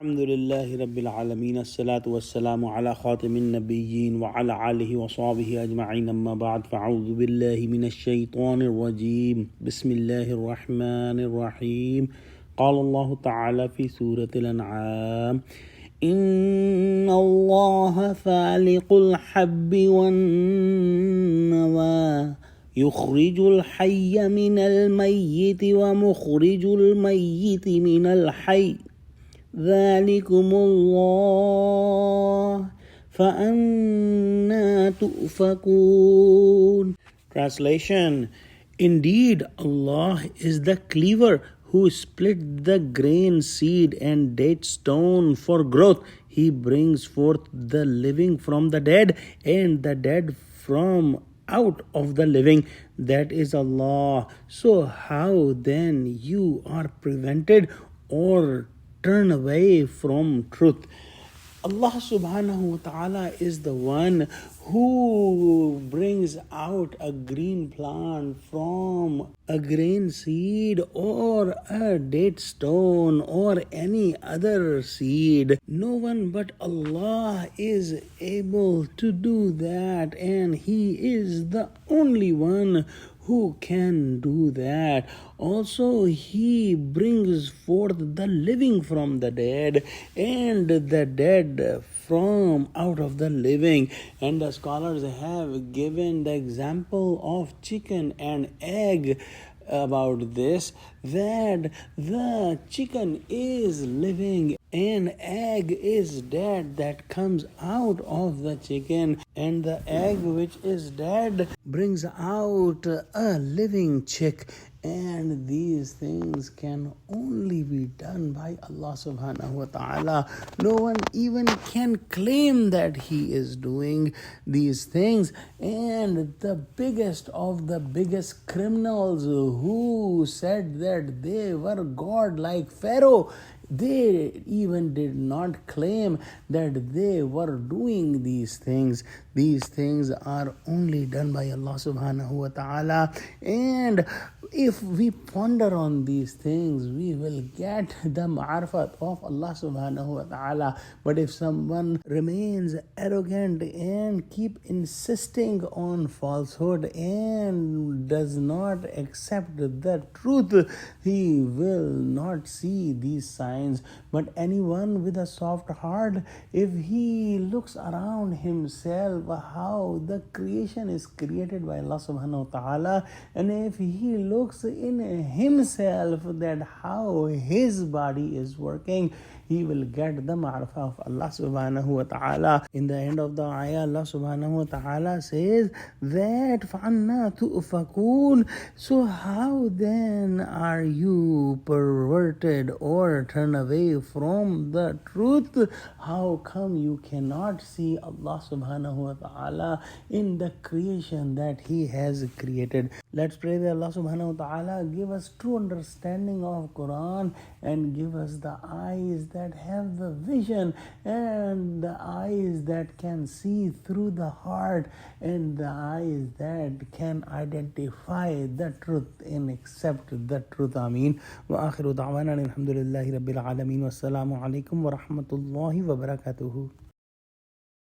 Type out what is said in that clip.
Alhamdulillahi Rabbil Alameen, As-salatu was-salamu ala khatamin nabiyyin wa ala alihi wa sahbihi ajma'in, amma ba'd, fa'udhu billahi minash shaytanir rajim, bismillahir rahmanir rahim. Qala Allah ta'ala fi Surah Al-Anaam, Inna Allah faliqul habbi wan-nawa, yukhrijul hayya minal mayyiti wa mukhrijul mayyiti minal hayy, ذلكم الله فأنا تؤفكون. Translation: Indeed, Allah is the cleaver who split the grain seed and date stone for growth. He brings forth the living from the dead and the dead from out of the living. That is Allah. So how then you are prevented or turn away from truth? Allah subhanahu wa ta'ala is the one who brings out a green plant from a grain seed or a date stone or any other seed. No one but Allah is able to do that, and He is the only one who can do that. Also, He brings forth the living from the dead and the dead from out of the living. And the scholars have given the example of chicken and egg about this, that the chicken is living and egg is dead that comes out of the chicken, and the egg which is dead brings out a living chick. And these things can only be done by Allah subhanahu wa ta'ala. No one even can claim that He is doing these things. And the biggest of the biggest criminals who said that they were God, like Pharaoh, they even did not claim that they were doing these things. These things are only done by Allah subhanahu wa ta'ala. And if we ponder on these things, we will get the ma'arifat of Allah subhanahu wa ta'ala. But if someone remains arrogant and keep insisting on falsehood and does not accept the truth, he will not see these signs. But anyone with a soft heart, if he looks around himself, how the creation is created by Allah subhanahu wa ta'ala, and if he looks in himself that how his body is working, he will get the ma'rifah of Allah subhanahu wa ta'ala. In the end of the ayah, Allah subhanahu wa ta'ala says that فَعَنَّا تُؤْفَكُونَ. So how then are you perverted or turn away from the truth? How come you cannot see Allah subhanahu wa ta'ala in the creation that He has created? Let's pray that Allah subhanahu wa ta'ala give us true understanding of Quran and give us the eyes that have the vision and the eyes that can see through the heart and the eyes that can identify the truth and accept the truth. Ameen. Wa akhiru da'wana alhamdulillahi rabbil alameen. Wassalamu alaikum wa rahmatullahi wa barakatuhu.